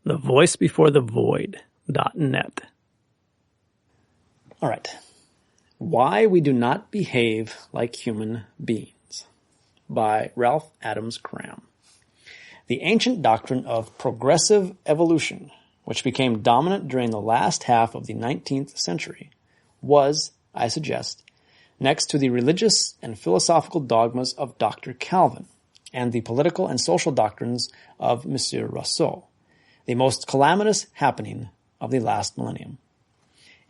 thevoicebeforethevoid.net. All right. Why We Do Not Behave Like Human Beings by Ralph Adams Cram. The ancient doctrine of progressive evolution, which became dominant during the last half of the 19th century, was, I suggest, next to the religious and philosophical dogmas of Dr. Calvin and the political and social doctrines of Monsieur Rousseau, the most calamitous happening of the last millennium.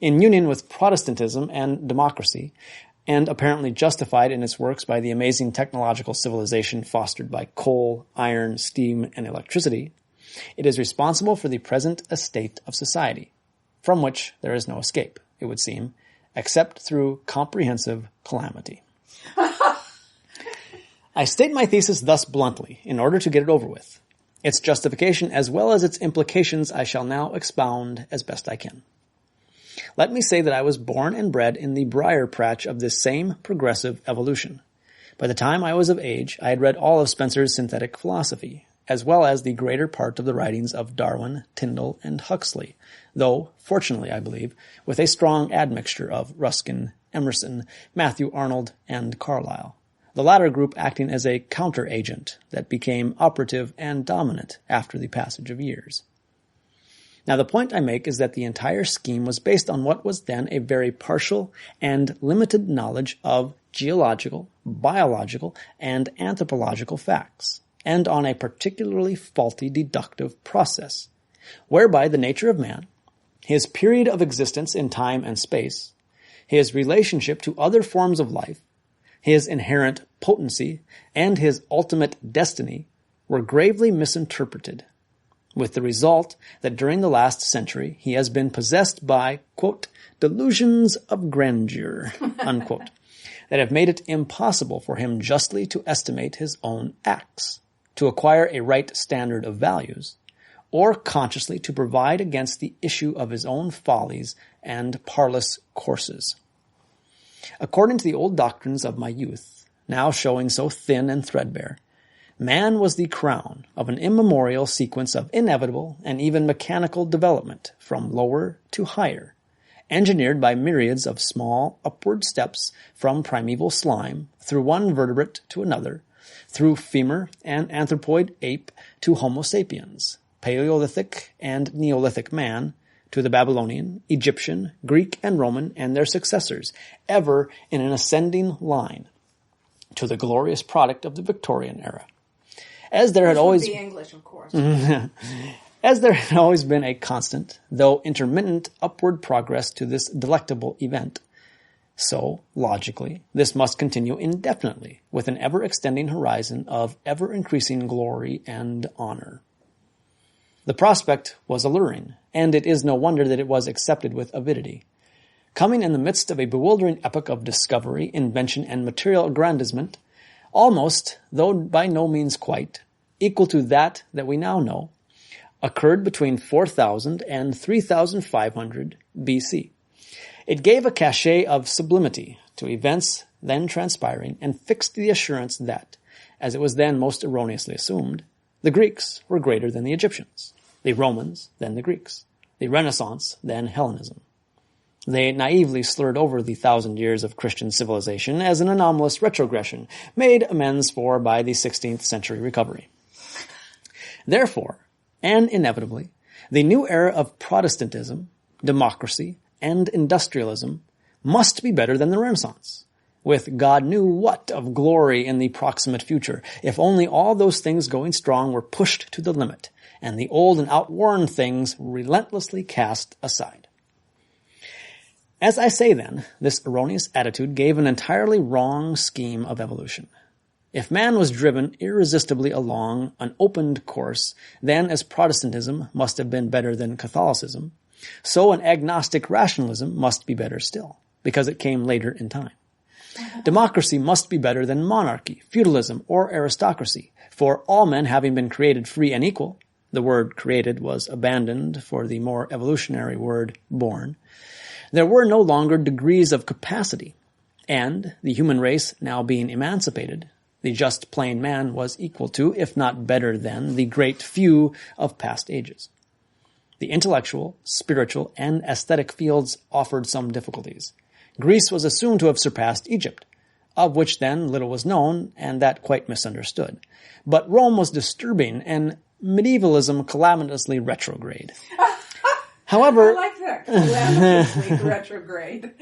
In union with Protestantism and democracy, and apparently justified in its works by the amazing technological civilization fostered by coal, iron, steam, and electricity, it is responsible for the present estate of society, from which there is no escape, it would seem, except through comprehensive calamity. I state my thesis thus bluntly, in order to get it over with. Its justification as well as its implications I shall now expound as best I can. Let me say that I was born and bred in the briar patch of this same progressive evolution. By the time I was of age, I had read all of Spencer's synthetic philosophy, as well as the greater part of the writings of Darwin, Tyndall, and Huxley, though, fortunately, I believe, with a strong admixture of Ruskin, Emerson, Matthew Arnold, and Carlyle, the latter group acting as a counter-agent that became operative and dominant after the passage of years. Now, the point I make is that the entire scheme was based on what was then a very partial and limited knowledge of geological, biological, and anthropological facts, and on a particularly faulty deductive process, whereby the nature of man, his period of existence in time and space, his relationship to other forms of life, his inherent potency, and his ultimate destiny were gravely misinterpreted, with the result that during the last century he has been possessed by, quote, delusions of grandeur, unquote, that have made it impossible for him justly to estimate his own acts, to acquire a right standard of values, or consciously to provide against the issue of his own follies and parlous courses. According to the old doctrines of my youth, now showing so thin and threadbare, man was the crown of an immemorial sequence of inevitable and even mechanical development from lower to higher, engineered by myriads of small upward steps from primeval slime through one vertebrate to another, through femur and anthropoid ape to Homo sapiens, Paleolithic and Neolithic man, to the Babylonian, Egyptian, Greek, and Roman, and their successors, ever in an ascending line, to the glorious product of the Victorian era. As there had always the English, of course. As there had always been a constant, though intermittent, upward progress to this delectable event, so, logically, this must continue indefinitely, with an ever-extending horizon of ever-increasing glory and honor. The prospect was alluring, and it is no wonder that it was accepted with avidity. Coming in the midst of a bewildering epoch of discovery, invention, and material aggrandizement, almost, though by no means quite, equal to that we now know, occurred between 4000 and 3500 BC. It gave a cachet of sublimity to events then transpiring and fixed the assurance that, as it was then most erroneously assumed, the Greeks were greater than the Egyptians, the Romans than the Greeks, the Renaissance than Hellenism. They naively slurred over the 1,000 years of Christian civilization as an anomalous retrogression made amends for by the 16th century recovery. Therefore, and inevitably, the new era of Protestantism, democracy, and industrialism must be better than the Renaissance, with God knew what of glory in the proximate future, if only all those things going strong were pushed to the limit, and the old and outworn things relentlessly cast aside. As I say then, this erroneous attitude gave an entirely wrong scheme of evolution. If man was driven irresistibly along an opened course, then as Protestantism must have been better than Catholicism, so an agnostic rationalism must be better still, because it came later in time. Democracy must be better than monarchy, feudalism, or aristocracy, for all men having been created free and equal, the word created was abandoned for the more evolutionary word born, there were no longer degrees of capacity, and the human race now being emancipated, the just plain man was equal to, if not better than, the great few of past ages. The intellectual, spiritual, and aesthetic fields offered some difficulties. Greece was assumed to have surpassed Egypt, of which then little was known, and that quite misunderstood. But Rome was disturbing, and medievalism calamitously retrograde. However, I like that. Calamitously retrograde.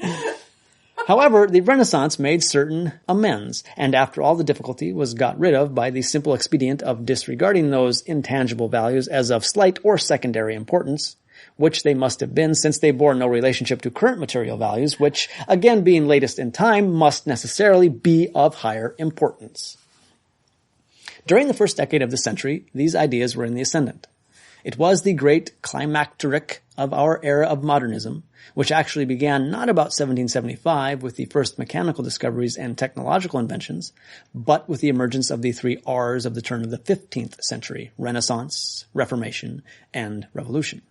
However, the Renaissance made certain amends, and after all the difficulty was got rid of by the simple expedient of disregarding those intangible values as of slight or secondary importance, which they must have been since they bore no relationship to current material values, which, again being latest in time, must necessarily be of higher importance. During the first decade of the century, these ideas were in the ascendant. It was the great climacteric of our era of modernism, which actually began not about 1775 with the first mechanical discoveries and technological inventions, but with the emergence of the 3 R's of the turn of the 15th century: Renaissance, Reformation, and Revolution.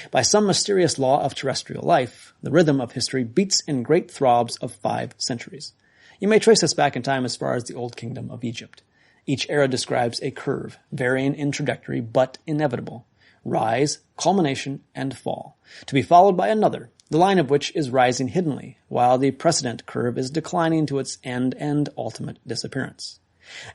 By some mysterious law of terrestrial life, the rhythm of history beats in great throbs of 5 centuries. You may trace us back in time as far as the Old Kingdom of Egypt. Each era describes a curve, varying in trajectory but inevitable: rise, culmination, and fall, to be followed by another, the line of which is rising hiddenly, while the precedent curve is declining to its end and ultimate disappearance.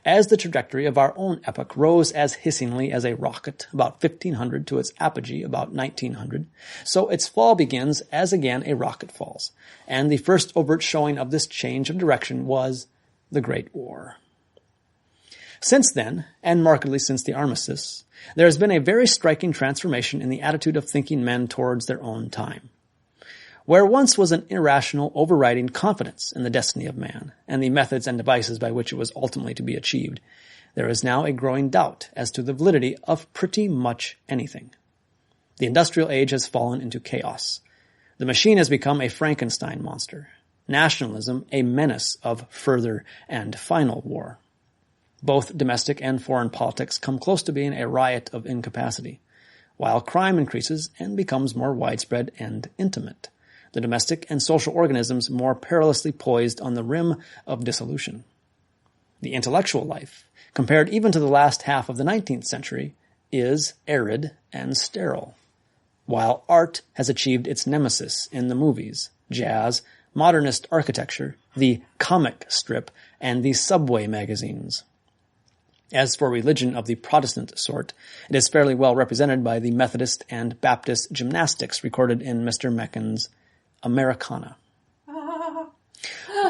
As the trajectory of our own epoch rose as hissingly as a rocket about 1500 to its apogee about 1900, so its fall begins as again a rocket falls, and the first overt showing of this change of direction was the Great War. Since then, and markedly since the armistice, there has been a very striking transformation in the attitude of thinking men towards their own time. Where once was an irrational, overriding confidence in the destiny of man and the methods and devices by which it was ultimately to be achieved, there is now a growing doubt as to the validity of pretty much anything. The industrial age has fallen into chaos. The machine has become a Frankenstein monster. Nationalism a menace of further and final war. Both domestic and foreign politics come close to being a riot of incapacity, while crime increases and becomes more widespread and intimate. The domestic and social organisms more perilously poised on the rim of dissolution. The intellectual life, compared even to the last half of the 19th century, is arid and sterile, while art has achieved its nemesis in the movies, jazz, modernist architecture, the comic strip, and the subway magazines. As for religion of the Protestant sort, it is fairly well represented by the Methodist and Baptist gymnastics recorded in Mr. Mencken's Americana.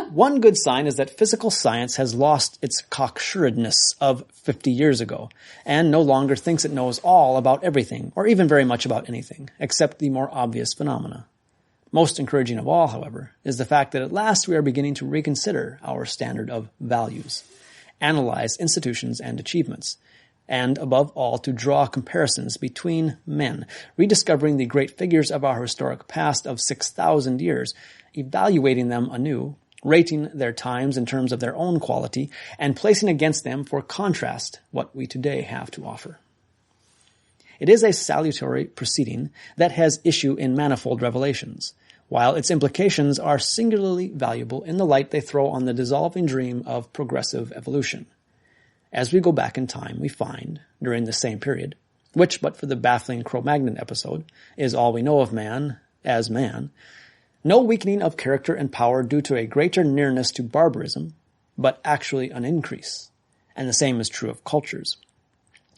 One good sign is that physical science has lost its cocksuredness of 50 years ago, and no longer thinks it knows all about everything, or even very much about anything, except the more obvious phenomena. Most encouraging of all, however, is the fact that at last we are beginning to reconsider our standard of values, analyze institutions and achievements, and above all to draw comparisons between men, rediscovering the great figures of our historic past of 6,000 years, evaluating them anew, rating their times in terms of their own quality, and placing against them for contrast what we today have to offer. It is a salutary proceeding that has issue in manifold revelations, while its implications are singularly valuable in the light they throw on the dissolving dream of progressive evolution. As we go back in time, we find, during the same period, which, but for the baffling Cro-Magnon episode, is all we know of man as man, no weakening of character and power due to a greater nearness to barbarism, but actually an increase. And the same is true of cultures.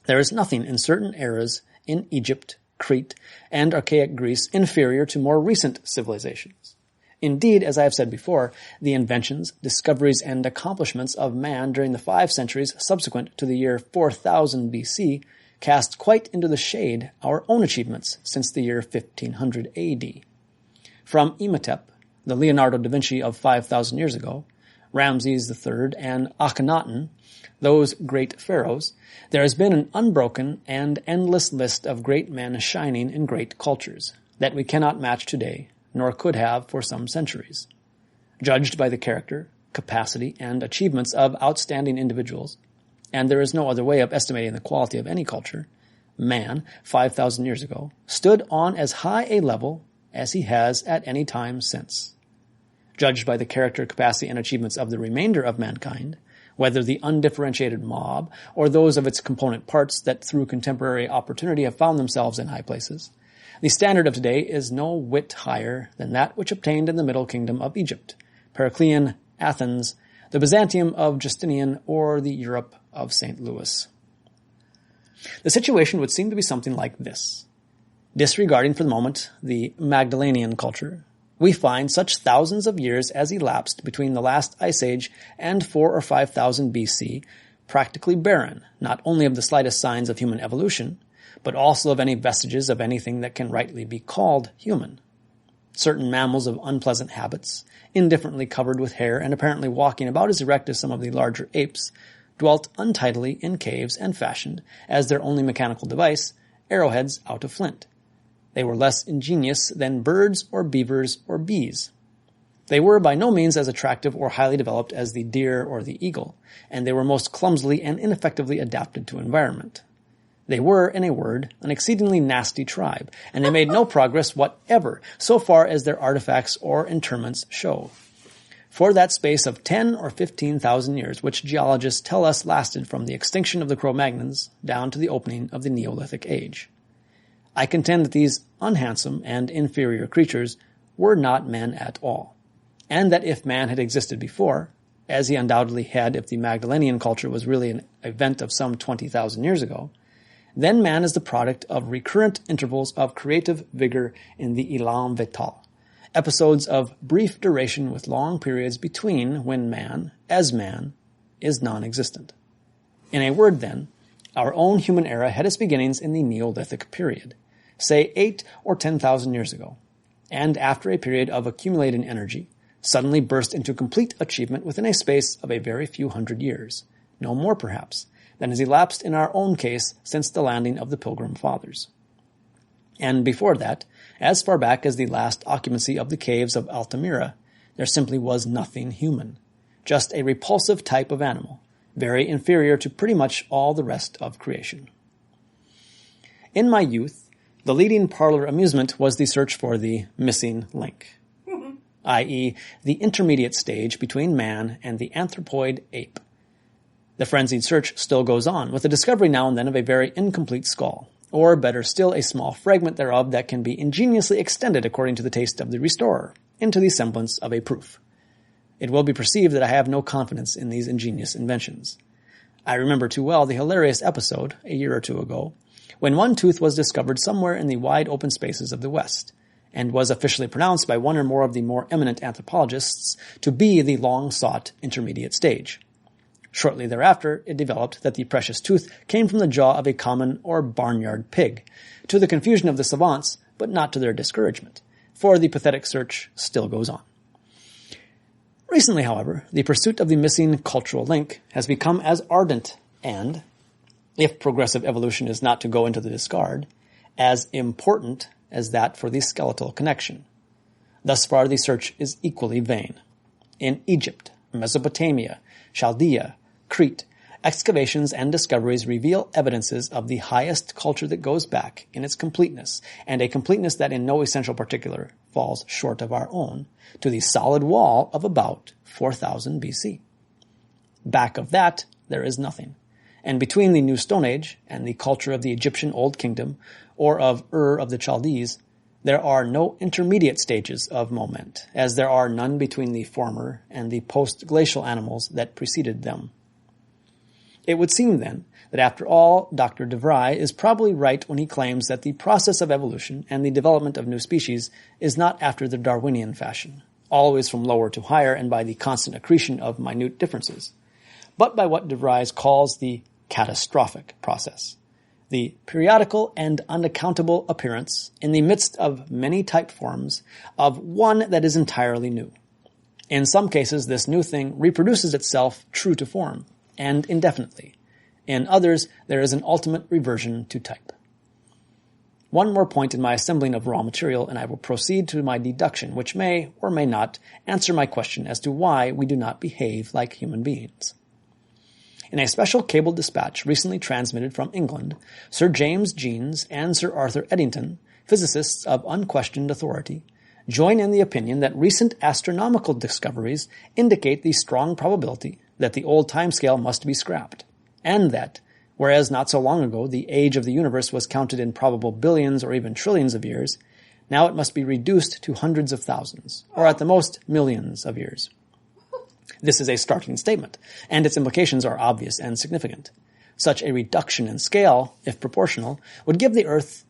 There is nothing in certain eras in Egypt, Crete, and archaic Greece inferior to more recent civilizations. Indeed, as I have said before, the inventions, discoveries, and accomplishments of man during the 5 centuries subsequent to the year 4000 BC cast quite into the shade our own achievements since the year 1500 AD. From Imhotep, the Leonardo da Vinci of 5,000 years ago, Ramses III, and Akhenaten, those great pharaohs, there has been an unbroken and endless list of great men shining in great cultures that we cannot match today, nor could have for some centuries. Judged by the character, capacity, and achievements of outstanding individuals, and there is no other way of estimating the quality of any culture, man, 5,000 years ago, stood on as high a level as he has at any time since. Judged by the character, capacity, and achievements of the remainder of mankind, whether the undifferentiated mob or those of its component parts that through contemporary opportunity have found themselves in high places, The standard of today is no whit higher than that which obtained in the Middle Kingdom of Egypt, Periclean Athens, the Byzantium of Justinian, or the Europe of St. Louis. The situation would seem to be something like this. Disregarding for the moment the Magdalenian culture, we find such thousands of years as elapsed between the last ice age and 4,000 or 5,000 BC practically barren, not only of the slightest signs of human evolution, but also of any vestiges of anything that can rightly be called human. Certain mammals of unpleasant habits, indifferently covered with hair and apparently walking about as erect as some of the larger apes, dwelt untidily in caves and fashioned, as their only mechanical device, arrowheads out of flint. They were less ingenious than birds or beavers or bees. They were by no means as attractive or highly developed as the deer or the eagle, and they were most clumsily and ineffectively adapted to environment. They were, in a word, an exceedingly nasty tribe, and they made no progress whatever, so far as their artifacts or interments show. For that space of 10 or 15,000 years, which geologists tell us lasted from the extinction of the Cro-Magnons down to the opening of the Neolithic Age, I contend that these unhandsome and inferior creatures were not men at all, and that if man had existed before, as he undoubtedly had if the Magdalenian culture was really an event of some 20,000 years ago, then man is the product of recurrent intervals of creative vigor in the élan vital, episodes of brief duration with long periods between when man, as man, is non-existent. In a word, then, our own human era had its beginnings in the Neolithic period, say 8 or 10,000 years ago, and after a period of accumulating energy, suddenly burst into complete achievement within a space of a very few hundred years, no more perhaps, than has elapsed in our own case since the landing of the Pilgrim Fathers. And before that, as far back as the last occupancy of the caves of Altamira, there simply was nothing human, just a repulsive type of animal, very inferior to pretty much all the rest of creation. In my youth, the leading parlor amusement was the search for the missing link, i.e., the intermediate stage between man and the anthropoid ape. The frenzied search still goes on, with the discovery now and then of a very incomplete skull, or better still, a small fragment thereof that can be ingeniously extended according to the taste of the restorer, into the semblance of a proof. It will be perceived that I have no confidence in these ingenious inventions. I remember too well the hilarious episode, a year or two ago, when one tooth was discovered somewhere in the wide open spaces of the West, and was officially pronounced by one or more of the more eminent anthropologists to be the long-sought intermediate stage. Shortly thereafter, it developed that the precious tooth came from the jaw of a common or barnyard pig, to the confusion of the savants, but not to their discouragement, for the pathetic search still goes on. Recently, however, the pursuit of the missing cultural link has become as ardent and, if progressive evolution is not to go into the discard, as important as that for the skeletal connection. Thus far, the search is equally vain. In Egypt, Mesopotamia, Chaldea, Crete, excavations and discoveries reveal evidences of the highest culture that goes back in its completeness, and a completeness that in no essential particular falls short of our own, to the solid wall of about 4,000 BC. Back of that, there is nothing. And between the New Stone Age and the culture of the Egyptian Old Kingdom, or of of the Chaldees, there are no intermediate stages of moment, as there are none between the former and the post-glacial animals that preceded them. It would seem, then, that after all, Dr. de Vries is probably right when he claims that the process of evolution and the development of new species is not after the Darwinian fashion, always from lower to higher and by the constant accretion of minute differences, but by what de Vries calls the catastrophic process, the periodical and unaccountable appearance, in the midst of many type forms, of one that is entirely new. In some cases, this new thing reproduces itself true to form, and indefinitely. In others, there is an ultimate reversion to type. One more point in my assembling of raw material, and I will proceed to my deduction, which may, or may not, answer my question as to why we do not behave like human beings. In a special cabled dispatch recently transmitted from England, Sir James Jeans and Sir Arthur Eddington, physicists of unquestioned authority, join in the opinion that recent astronomical discoveries indicate the strong probability that the old timescale must be scrapped, and that, Whereas not so long ago, the age of the universe was counted in probable billions or even trillions of years, now it must be reduced to hundreds of thousands, or at the most millions of years. This is a startling statement, and its implications are obvious and significant. Such a reduction in scale, if proportional, would give the Earth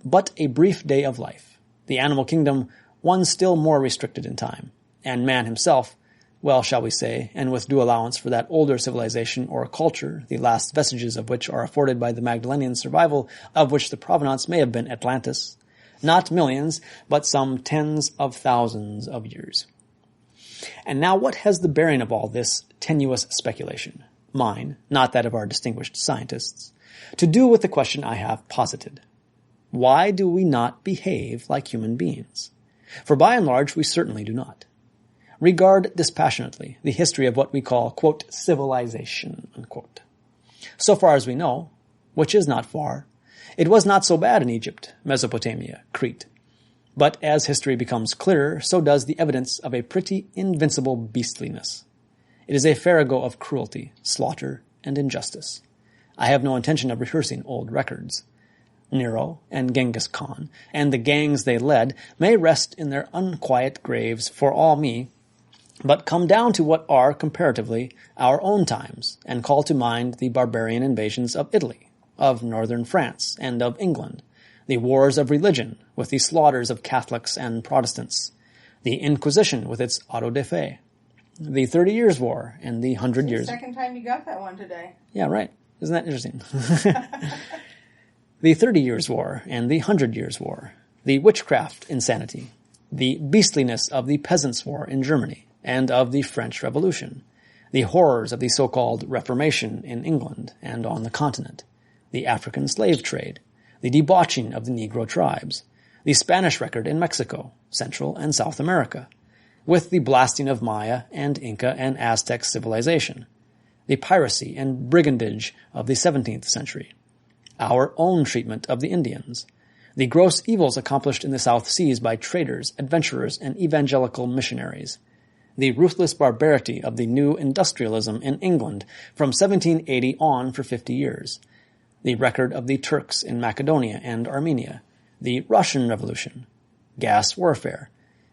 but a brief day of life, the animal kingdom one still more restricted in time, and man himself, well, shall we say, and with due allowance for that older civilization or culture, the last vestiges of which are afforded by the Magdalenian survival, of which the provenance may have been Atlantis, not millions, but some tens of thousands of years. And now what has the bearing of all this tenuous speculation, mine, not that of our distinguished scientists, to do with the question I have posited? Why do we not behave like human beings? For by and large, we certainly do not. Regard dispassionately the history of what we call, quote, civilization, unquote. So far as we know, which is not far, it was not so bad in Egypt, Mesopotamia, Crete. But as history becomes clearer, so does the evidence of a pretty invincible beastliness. It is a farrago of cruelty, slaughter, and injustice. I have no intention of rehearsing old records. Nero and Genghis Khan and the gangs they led may rest in their unquiet graves for all me, but come down to what are, comparatively, our own times, and call to mind the barbarian invasions of Italy, of northern France, and of England, the wars of religion with the slaughters of Catholics and Protestants, the Inquisition with its auto de fe, the 30 Years' War, and the 100 Years... Second time you got that one today. Yeah, right. Isn't that interesting? The 30 Years' War and the 100 Years' War, the witchcraft insanity, the beastliness of the Peasants' War in Germany, and of the French Revolution, the horrors of the so-called Reformation in England and on the continent, the African slave trade, the debauching of the Negro tribes, the Spanish record in Mexico, Central and South America, with the blasting of Maya and Inca and Aztec civilization, the piracy and brigandage of the 17th century, our own treatment of the Indians, the gross evils accomplished in the South Seas by traders, adventurers, and evangelical missionaries, the ruthless barbarity of the new industrialism in England from 1780 on for 50 years, the record of the Turks in Macedonia and Armenia, the Russian Revolution, gas warfare,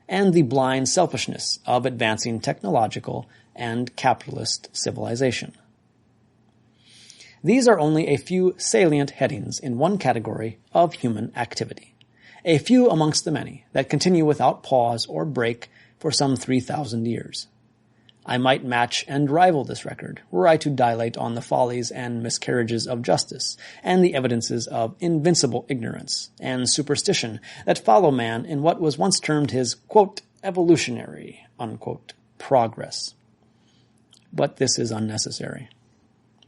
and the blind selfishness of advancing technological and capitalist civilization. These are only a few salient headings in one category of human activity, a few amongst the many that continue without pause or break for some 3,000 years. I might match and rival this record were I to dilate on the follies and miscarriages of justice and the evidences of invincible ignorance and superstition that follow man in what was once termed his, quote, evolutionary, unquote, progress. But this is unnecessary.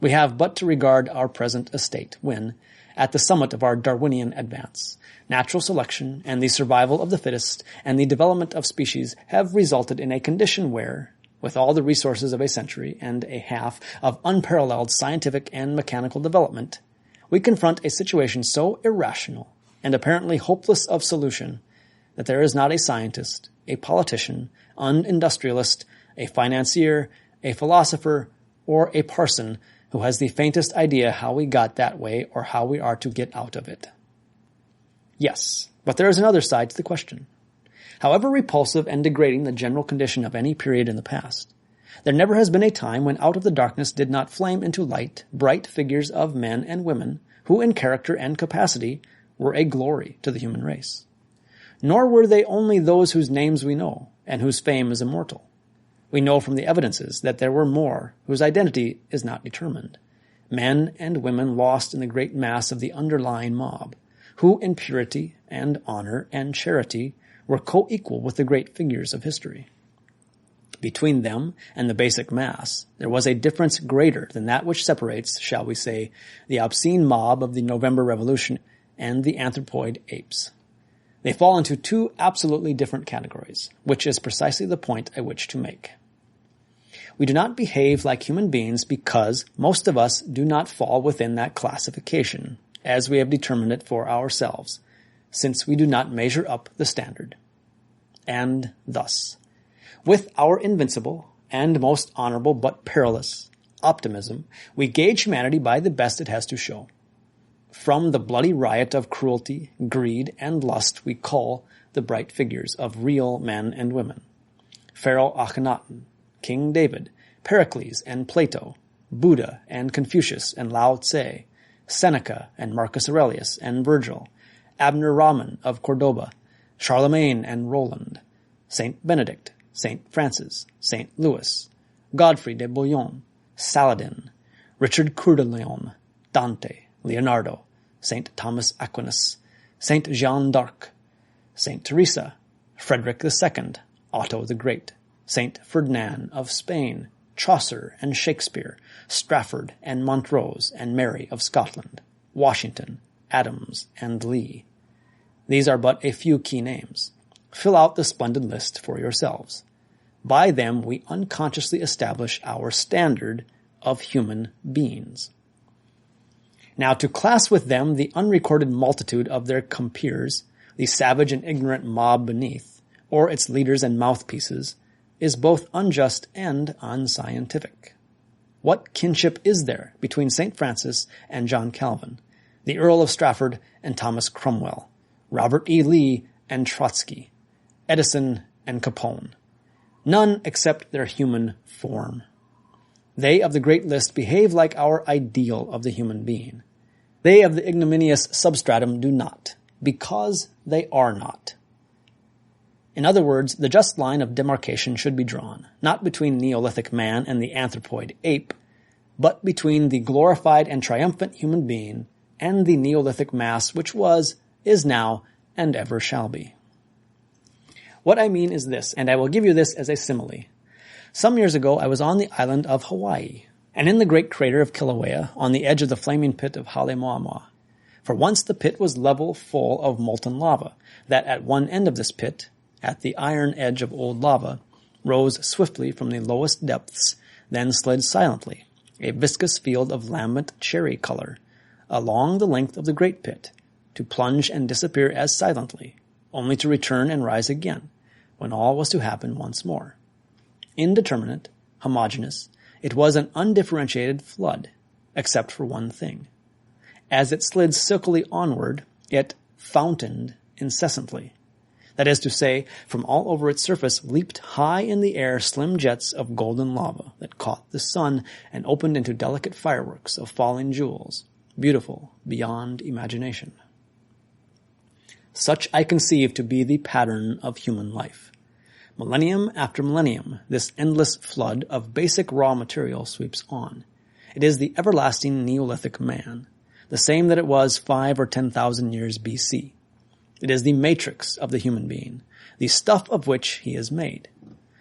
We have but to regard our present estate when, at the summit of our Darwinian advance, natural selection and the survival of the fittest and the development of species have resulted in a condition where, with all the resources of a century and a half of unparalleled scientific and mechanical development, we confront a situation so irrational and apparently hopeless of solution that there is not a scientist, a politician, an industrialist, a financier, a philosopher, or a parson who has the faintest idea how we got that way or how we are to get out of it. Yes, but there is another side to the question. However repulsive and degrading the general condition of any period in the past, there never has been a time when out of the darkness did not flame into light bright figures of men and women who in character and capacity were a glory to the human race. Nor were they only those whose names we know and whose fame is immortal. We know from the evidences that there were more whose identity is not determined, men and women lost in the great mass of the underlying mob, who in purity and honor and charity were co-equal with the great figures of history. Between them and the basic mass, there was a difference greater than that which separates, shall we say, the obscene mob of the November Revolution and the anthropoid apes. They fall into two absolutely different categories, which is precisely the point I wish to make. We do not behave like human beings because most of us do not fall within that classification, as we have determined it for ourselves, since we do not measure up the standard. And thus, with our invincible and most honorable but perilous, optimism, we gauge humanity by the best it has to show. From the bloody riot of cruelty, greed, and lust we cull the bright figures of real men and women. Pharaoh Akhenaten, King David, Pericles and Plato, Buddha and Confucius and Lao Tse, Seneca and Marcus Aurelius and Virgil, Abner Rahman of Cordoba, Charlemagne and Roland, Saint Benedict, Saint Francis, Saint Louis, Godfrey de Bouillon, Saladin, Richard Coeur de Lion, Dante, Leonardo, Saint Thomas Aquinas, Saint Jeanne d'Arc, Saint Teresa, Frederick II, Otto the Great, Saint Ferdinand of Spain, Chaucer and Shakespeare, Strafford and Montrose and Mary of Scotland, Washington, Adams, and Lee. These are but a few key names. Fill out the splendid list for yourselves. By them we unconsciously establish our standard of human beings. Now, to class with them the unrecorded multitude of their compeers, the savage and ignorant mob beneath, or its leaders and mouthpieces, is both unjust and unscientific. What kinship is there between St. Francis and John Calvin, the Earl of Strafford and Thomas Cromwell, Robert E. Lee and Trotsky, Edison and Capone? None except their human form. They of the great list behave like our ideal of the human being. They of the ignominious substratum do not, because they are not. In other words, the just line of demarcation should be drawn, not between Neolithic man and the anthropoid ape, but between the glorified and triumphant human being and the Neolithic mass which was, is now, and ever shall be. What I mean is this, and I will give you this as a simile. Some years ago I was on the island of Hawaii, and in the great crater of Kilauea, on the edge of the flaming pit of Halemaumau. For once the pit was level full of molten lava, that at one end of this pit, at the iron edge of old lava, rose swiftly from the lowest depths, then slid silently, a viscous field of lambent cherry color, along the length of the great pit, to plunge and disappear as silently, only to return and rise again, when all was to happen once more. Indeterminate, homogeneous, it was an undifferentiated flood, except for one thing. As it slid silkily onward, it fountained incessantly. That is to say, from all over its surface leaped high in the air slim jets of golden lava that caught the sun and opened into delicate fireworks of falling jewels, beautiful beyond imagination. Such I conceive to be the pattern of human life. Millennium after millennium, this endless flood of basic raw material sweeps on. It is the everlasting Neolithic man, the same that it was 5,000 or 10,000 years BC. It is the matrix of the human being, the stuff of which he is made.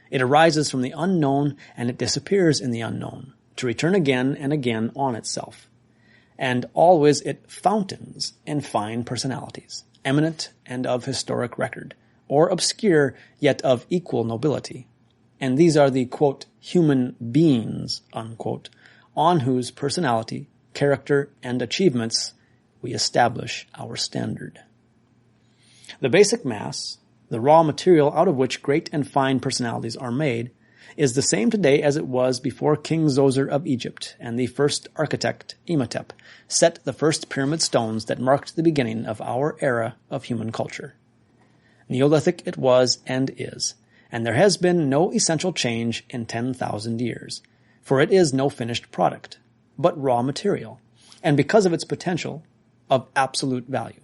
It arises from the unknown and it disappears in the unknown, to return again and again on itself. And always it fountains in fine personalities, eminent and of historic record, or obscure yet of equal nobility. And these are the, quote, human beings, unquote, on whose personality, character, and achievements we establish our standard. The basic mass, the raw material out of which great and fine personalities are made, is the same today as it was before King Zoser of Egypt and the first architect, Imhotep, set the first pyramid stones that marked the beginning of our era of human culture. Neolithic it was and is, and there has been no essential change in 10,000 years, for it is no finished product, but raw material, and because of its potential, of absolute value.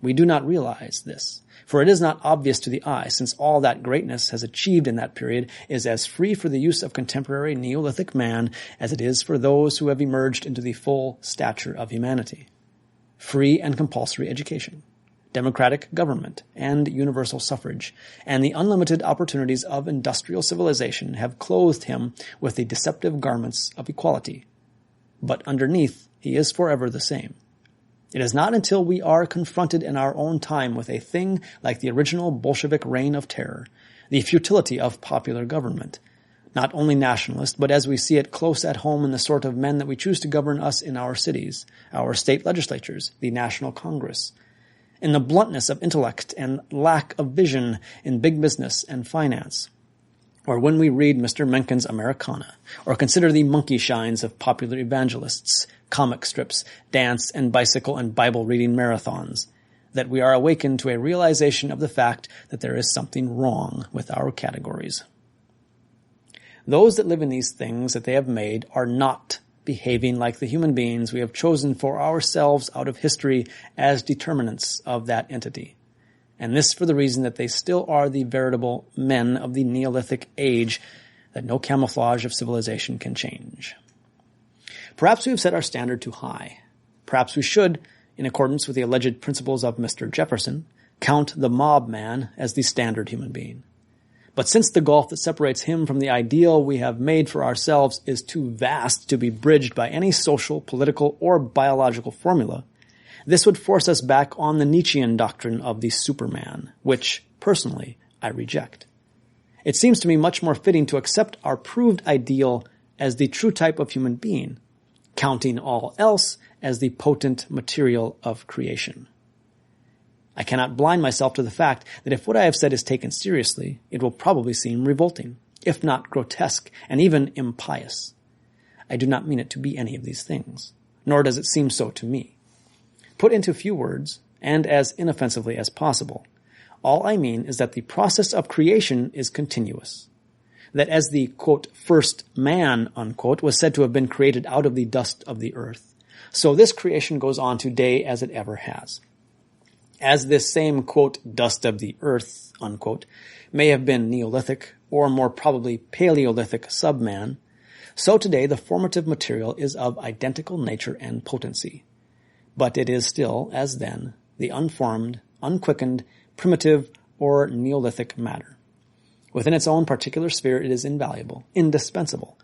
We do not realize this, for it is not obvious to the eye, since all that greatness has achieved in that period is as free for the use of contemporary Neolithic man as it is for those who have emerged into the full stature of humanity. Free and compulsory education, democratic government, and universal suffrage, and the unlimited opportunities of industrial civilization have clothed him with the deceptive garments of equality. But underneath, he is forever the same. It is not until we are confronted in our own time with a thing like the original Bolshevik reign of terror, the futility of popular government, not only nationalist, but as we see it close at home in the sort of men that we choose to govern us in our cities, our state legislatures, the National Congress, in the bluntness of intellect and lack of vision in big business and finance, or when we read Mr. Mencken's Americana, or consider the monkey shines of popular evangelists, comic strips, dance and bicycle and Bible reading marathons, that we are awakened to a realization of the fact that there is something wrong with our categories. Those that live in these things that they have made are not behaving like the human beings we have chosen for ourselves out of history as determinants of that entity. And this for the reason that they still are the veritable men of the Neolithic age that no camouflage of civilization can change. Perhaps we have set our standard too high. Perhaps we should, in accordance with the alleged principles of Mr. Jefferson, count the mob man as the standard human being. But since the gulf that separates him from the ideal we have made for ourselves is too vast to be bridged by any social, political, or biological formula, this would force us back on the Nietzschean doctrine of the Superman, which, personally, I reject. It seems to me much more fitting to accept our proved ideal as the true type of human being, counting all else as the potent material of creation. I cannot blind myself to the fact that if what I have said is taken seriously, it will probably seem revolting, if not grotesque, and even impious. I do not mean it to be any of these things, nor does it seem so to me. Put into few words, and as inoffensively as possible, all I mean is that the process of creation is continuous. That as the, quote, first man, unquote, was said to have been created out of the dust of the earth, so this creation goes on today as it ever has. As this same, quote, dust of the earth, unquote, may have been Neolithic, or more probably Paleolithic subman, so today the formative material is of identical nature and potency. But it is still, as then, the unformed, unquickened, primitive, or Neolithic matter. Within its own particular sphere it is invaluable, indispensable.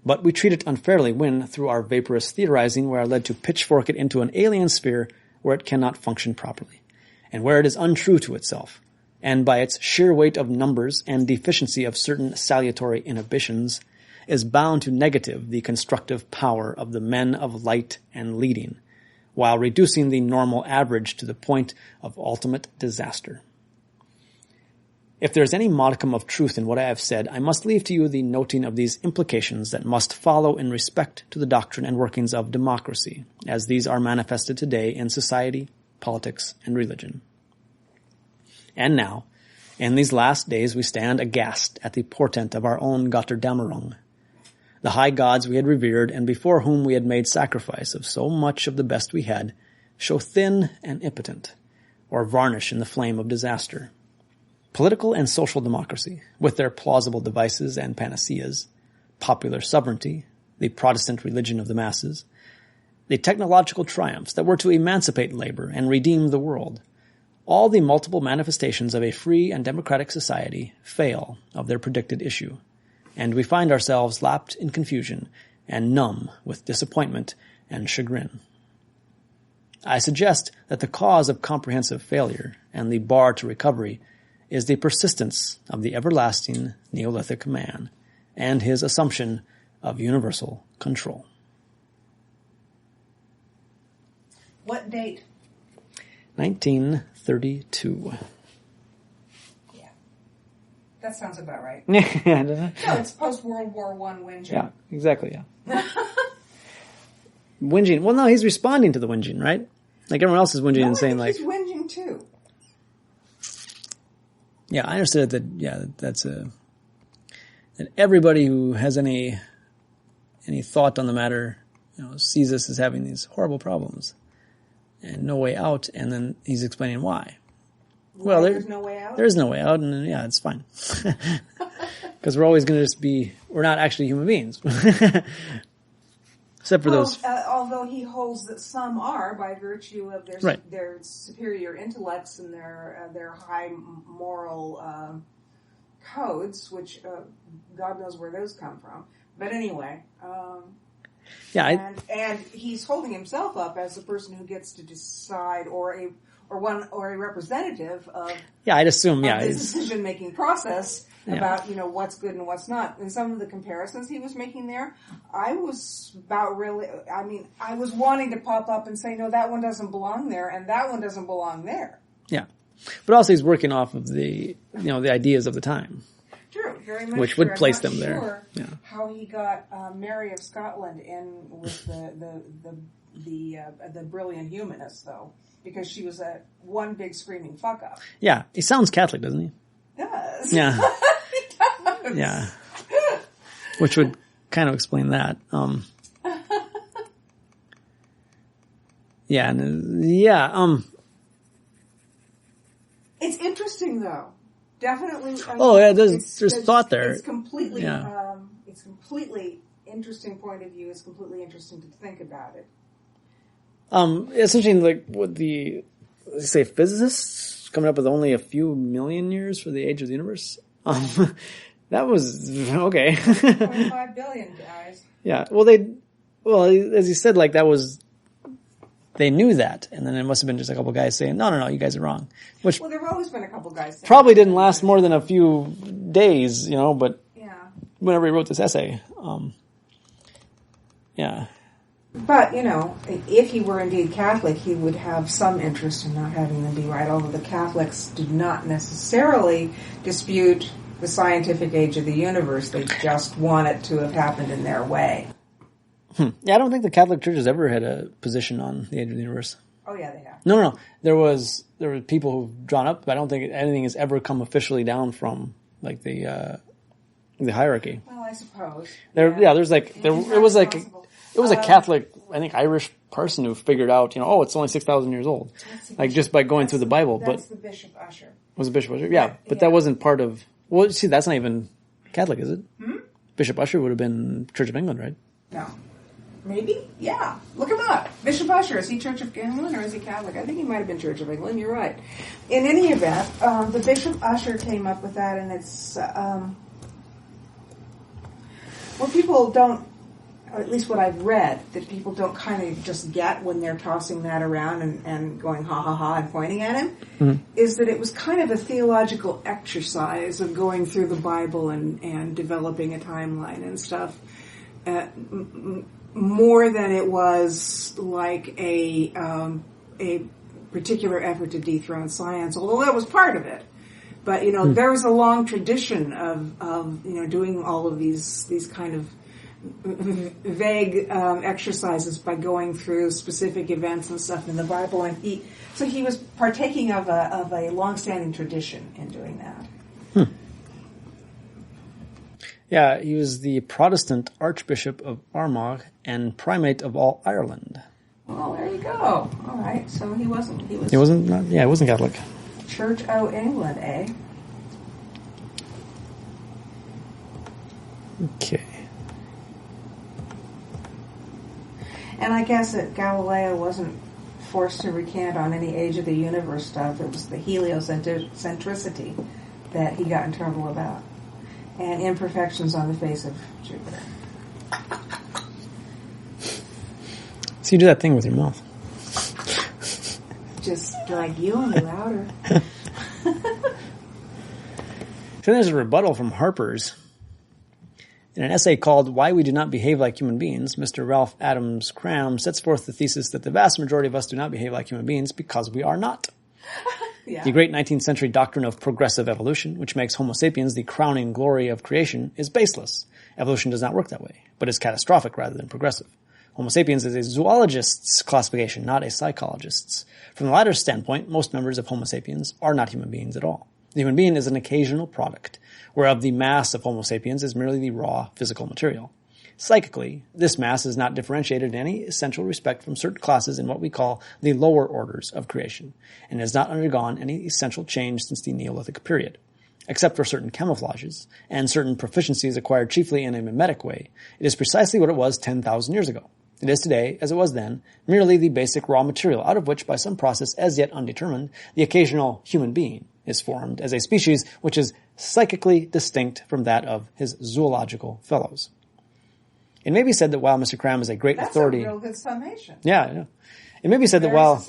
But we treat it unfairly when, through our vaporous theorizing, we are led to pitchfork it into an alien sphere where it cannot function properly, and where it is untrue to itself, and by its sheer weight of numbers and deficiency of certain salutary inhibitions, is bound to negative the constructive power of the men of light and leading, while reducing the normal average to the point of ultimate disaster. If there is any modicum of truth in what I have said, I must leave to you the noting of these implications that must follow in respect to the doctrine and workings of democracy, as these are manifested today in society, politics, and religion. And now, in these last days, we stand aghast at the portent of our own Götterdämmerung, the high gods we had revered and before whom we had made sacrifice of so much of the best we had, show thin and impotent, or varnish in the flame of disaster. Political and social democracy, with their plausible devices and panaceas, popular sovereignty, the Protestant religion of the masses, the technological triumphs that were to emancipate labor and redeem the world, all the multiple manifestations of a free and democratic society fail of their predicted issue, and we find ourselves lapped in confusion and numb with disappointment and chagrin. I suggest that the cause of comprehensive failure and the bar to recovery is the persistence of the everlasting Neolithic man and his assumption of universal control. What date? 1932. Yeah. That sounds about right. Yeah, No, it's post-World War I whinging. yeah, exactly, yeah. Whinging. Well, no, he's responding to the whinging, right? Like everyone else is whinging and saying like... he's whinging too. Yeah, I understood that, yeah, that's that everybody who has any thought on the matter, sees us as having these horrible problems and no way out, and then he's explaining why. Well, there's no way out? There's no way out, and yeah, it's fine. Because we're always going to we're not actually human beings. Except for those... although he holds that some are by virtue of their superior intellects and their high moral codes, which God knows where those come from. But anyway, and he's holding himself up as the person who gets to decide, or a representative of I'd assume the decision making process about what's good and what's not. And some of the comparisons he was making there, I was wanting to pop up and say, no, that one doesn't belong there, and that one doesn't belong there. Yeah, but also he's working off of the the ideas of the time. True. very much which true. would place I'm them not there. Sure Yeah. how he got Mary of Scotland in with the brilliant humanist, though, because she was one big screaming fuck up. Yeah, he sounds Catholic, doesn't he? Does. Yeah. He does. Yeah. Which would kind of explain that. Yeah, It's interesting, though. Definitely. there's thought there. It's completely interesting point of view. It's completely interesting to think about it. It's interesting, like, what say physicists coming up with only a few million years for the age of the universe. That was, okay. 25 billion, guys. Yeah, as you said, like, they knew that, and then it must have been just a couple guys saying, no, you guys are wrong. Which there have always been a couple guys saying probably didn't last more than a few days, but yeah. Whenever he wrote this essay, yeah. But, if he were indeed Catholic, he would have some interest in not having them be right, although the Catholics did not necessarily dispute the scientific age of the universe. They just want it to have happened in their way. Yeah, I don't think the Catholic Church has ever had a position on the age of the universe. Oh, yeah, they have. No. There were people who've drawn up, but I don't think anything has ever come officially down from, like, the hierarchy. Well, I suppose. It was a Catholic, I think, Irish person who figured out, it's only 6,000 years old. Like, just by going through the Bible. That's the Bishop Ussher. Was it Bishop Ussher? Yeah, but that wasn't part of, see, that's not even Catholic, is it? Bishop Ussher would have been Church of England, right? No. Maybe? Yeah. Look him up. Bishop Ussher, is he Church of England or is he Catholic? I think he might have been Church of England. You're right. In any event, the Bishop Ussher came up with that, and it's what people don't, or at least what I've read, that people don't kind of just get when they're tossing that around and going ha ha ha and pointing at him, is that it was kind of a theological exercise of going through the Bible and developing a timeline and stuff. More than it was like a particular effort to dethrone science, although that was part of it. But there was a long tradition of doing all of these kind of vague exercises by going through specific events and stuff in the Bible, and he was partaking of a long-standing tradition in doing that. Yeah, he was the Protestant Archbishop of Armagh and Primate of all Ireland. Well, there you go. All right, so he wasn't. He wasn't Catholic. Church of England, eh? Okay. And I guess that Galileo wasn't forced to recant on any age of the universe stuff. It was the heliocentricity that he got in trouble about, and imperfections on the face of Jupiter. So you do that thing with your mouth. Just like you, only louder. So there's a rebuttal from Harper's. In an essay called Why We Do Not Behave Like Human Beings, Mr. Ralph Adams Cram sets forth the thesis that the vast majority of us do not behave like human beings because we are not. Yeah. The great 19th century doctrine of progressive evolution, which makes Homo sapiens the crowning glory of creation, is baseless. Evolution does not work that way, but is catastrophic rather than progressive. Homo sapiens is a zoologist's classification, not a psychologist's. From the latter standpoint, most members of Homo sapiens are not human beings at all. The human being is an occasional product, whereof the mass of Homo sapiens is merely the raw physical material. Psychically, this mass is not differentiated in any essential respect from certain classes in what we call the lower orders of creation, and has not undergone any essential change since the Neolithic period. Except for certain camouflages, and certain proficiencies acquired chiefly in a mimetic way, it is precisely what it was 10,000 years ago. It is today, as it was then, merely the basic raw material out of which, by some process as yet undetermined, the occasional human being is formed as a species which is psychically distinct from that of his zoological fellows. It may be said that while Mr. Cram is a great authority... That's a real good summation. Yeah. It may be said that while...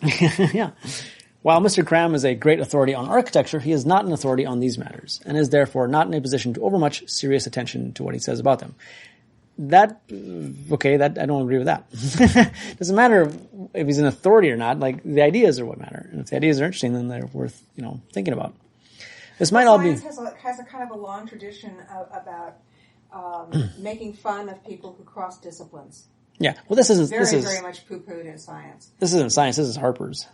yeah. While Mr. Cram is a great authority on architecture, he is not an authority on these matters, and is therefore not in a position to overmuch serious attention to what he says about them. That I don't agree with that. Doesn't matter if he's an authority or not. Like, the ideas are what matter. And if the ideas are interesting, then they're worth, thinking about. This might all be... Science has a kind of a long tradition about making fun of people who cross disciplines. Yeah, well, this isn't... Very much poo-pooed in science. This isn't science, this is Harper's.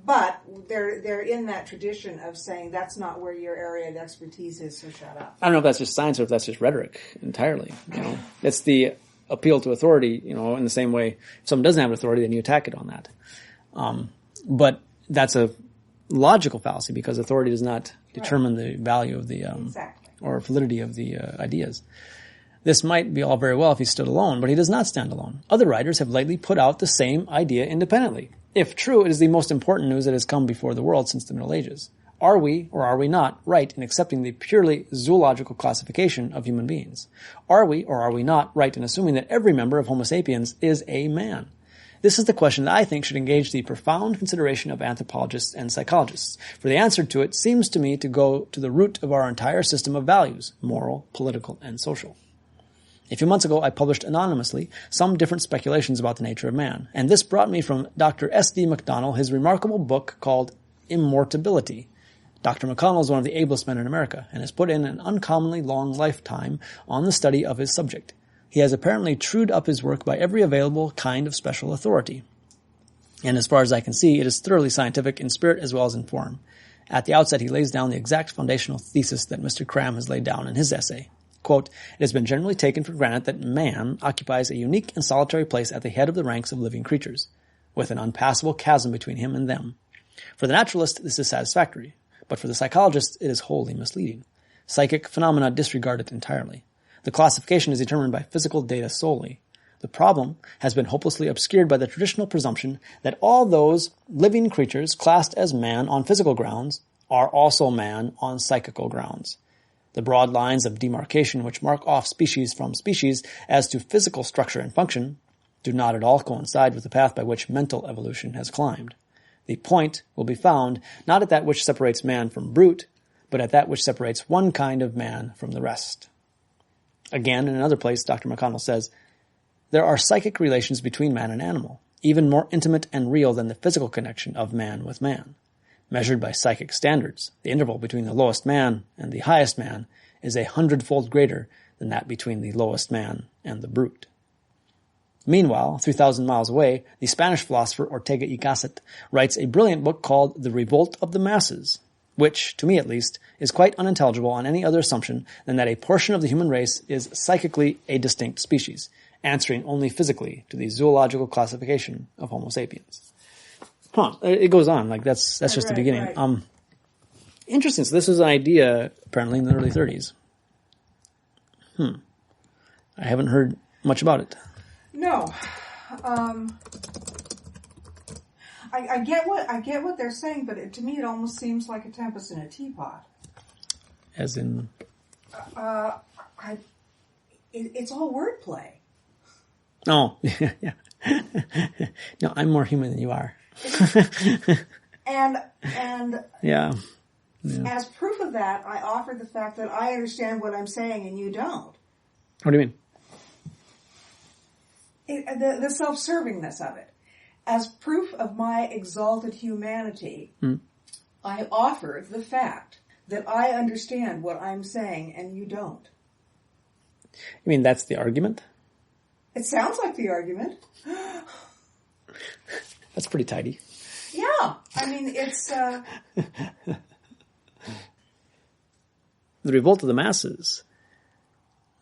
But they're in that tradition of saying that's not where your area of expertise is, so shut up. I don't know if that's just science or if that's just rhetoric entirely. It's the appeal to authority, in the same way if someone doesn't have authority, then you attack it on that. But that's a logical fallacy because authority does not determine the value of the or validity of the ideas. This might be all very well if he stood alone, but he does not stand alone. Other writers have lately put out the same idea independently. If true, it is the most important news that has come before the world since the Middle Ages. Are we, or are we not, right in accepting the purely zoological classification of human beings? Are we, or are we not, right in assuming that every member of Homo sapiens is a man? This is the question that I think should engage the profound consideration of anthropologists and psychologists, for the answer to it seems to me to go to the root of our entire system of values, moral, political, and social. A few months ago, I published anonymously some different speculations about the nature of man, and this brought me from Dr. S.D. McDonnell his remarkable book called Immortability. Dr. McConnell is one of the ablest men in America, and has put in an uncommonly long lifetime on the study of his subject. He has apparently trued up his work by every available kind of special authority. And as far as I can see, it is thoroughly scientific in spirit as well as in form. At the outset, he lays down the exact foundational thesis that Mr. Cram has laid down in his essay. Quote, "It has been generally taken for granted that man occupies a unique and solitary place at the head of the ranks of living creatures, with an unpassable chasm between him and them. For the naturalist, this is satisfactory, but for the psychologist, it is wholly misleading. Psychic phenomena disregard it entirely. The classification is determined by physical data solely. The problem has been hopelessly obscured by the traditional presumption that all those living creatures classed as man on physical grounds are also man on psychical grounds. The broad lines of demarcation which mark off species from species as to physical structure and function do not at all coincide with the path by which mental evolution has climbed. The point will be found not at that which separates man from brute, but at that which separates one kind of man from the rest." Again, in another place, Dr. McConnell says, "There are psychic relations between man and animal, even more intimate and real than the physical connection of man with man. Measured by psychic standards, the interval between the lowest man and the highest man is 100-fold greater than that between the lowest man and the brute." Meanwhile, 3,000 miles away, the Spanish philosopher Ortega y Gasset writes a brilliant book called The Revolt of the Masses, which, to me at least, is quite unintelligible on any other assumption than that a portion of the human race is psychically a distinct species, answering only physically to the zoological classification of Homo sapiens. It goes on, that's just the beginning. Right. Interesting. So this was an idea, apparently, in the early 30s. I haven't heard much about it. No. I get what they're saying, but to me it almost seems like a tempest in a teapot. As in? It's all wordplay. Oh, yeah. No, I'm more human than you are. And yeah. As proof of that, I offer the fact that I understand what I'm saying and you don't. What do you mean? The self-servingness of it. As proof of my exalted humanity, I offer the fact that I understand what I'm saying and you don't. You mean that's the argument? It sounds like the argument. That's pretty tidy. Yeah. I mean, it's... The Revolt of the Masses,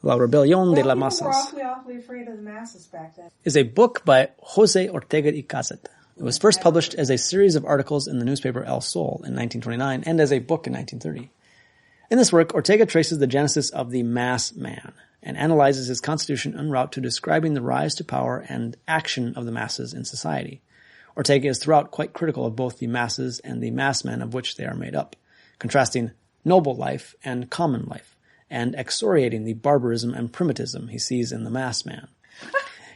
La Rebelión de las Masas, people were awfully afraid of the masses back then. Is a book by Jose Ortega y Gasset. It was first published as a series of articles in the newspaper El Sol in 1929 and as a book in 1930. In this work, Ortega traces the genesis of the mass man and analyzes his constitution en route to describing the rise to power and action of the masses in society. Ortega is throughout quite critical of both the masses and the mass men of which they are made up, contrasting noble life and common life, and excoriating the barbarism and primitivism he sees in the mass man.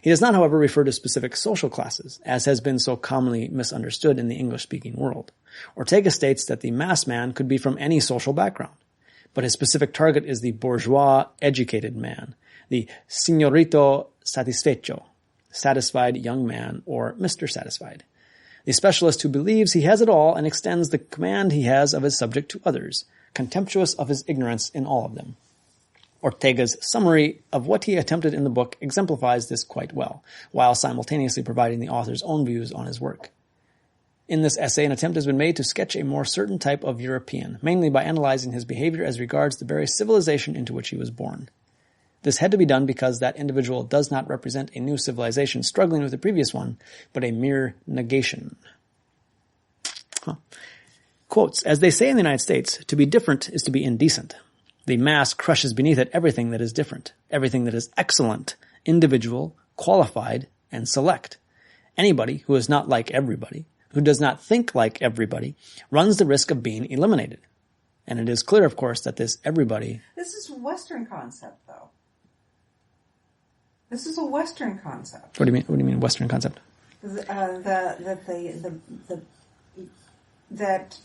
He does not, however, refer to specific social classes, as has been so commonly misunderstood in the English-speaking world. Ortega states that the mass man could be from any social background, but his specific target is the bourgeois educated man, the señorito satisfecho, satisfied young man, or Mr. Satisfied. The specialist who believes he has it all and extends the command he has of his subject to others, contemptuous of his ignorance in all of them. Ortega's summary of what he attempted in the book exemplifies this quite well, while simultaneously providing the author's own views on his work. In this essay, an attempt has been made to sketch a more certain type of European, mainly by analyzing his behavior as regards the very civilization into which he was born. This had to be done because that individual does not represent a new civilization struggling with the previous one, but a mere negation. Quotes, as they say in the United States, to be different is to be indecent. The mass crushes beneath it everything that is different, everything that is excellent, individual, qualified, and select. Anybody who is not like everybody, who does not think like everybody, runs the risk of being eliminated. And it is clear, of course, that this everybody... This is a Western concept, though. This is a Western concept. What do you mean? What do you mean, Western concept? That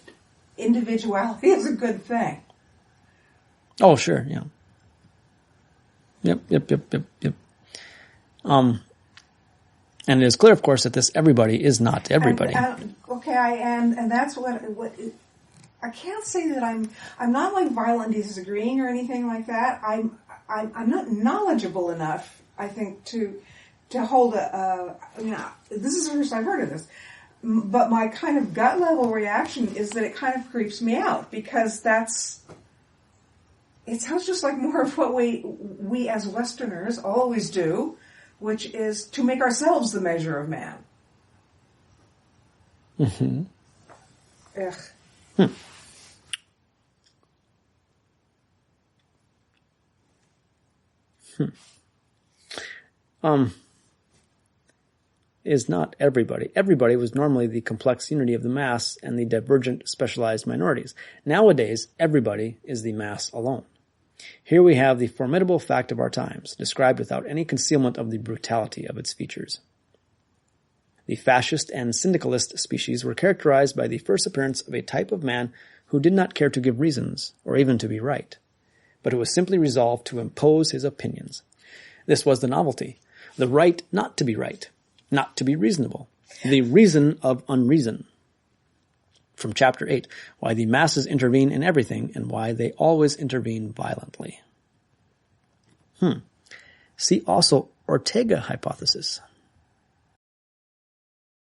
individuality is a good thing. Oh, sure, yeah. Yep. And it is clear, of course, that this everybody is not everybody. And that's what I can't say that I'm not like violently disagreeing or anything like that. I'm not knowledgeable enough, I think, to hold this is the first I've heard of this. But my kind of gut level reaction is that it kind of creeps me out because it sounds just like more of what we as Westerners always do, which is to make ourselves the measure of man. Mm-hmm. Ugh. Is not everybody. Everybody was normally the complex unity of the mass and the divergent specialized minorities. Nowadays, everybody is the mass alone. Here we have the formidable fact of our times, described without any concealment of the brutality of its features. The fascist and syndicalist species were characterized by the first appearance of a type of man who did not care to give reasons, or even to be right, but who was simply resolved to impose his opinions. This was the novelty, the right not to be right, not to be reasonable, the reason of unreason. From Chapter 8, Why the Masses Intervene in Everything and Why They Always Intervene Violently. See also Ortega hypothesis.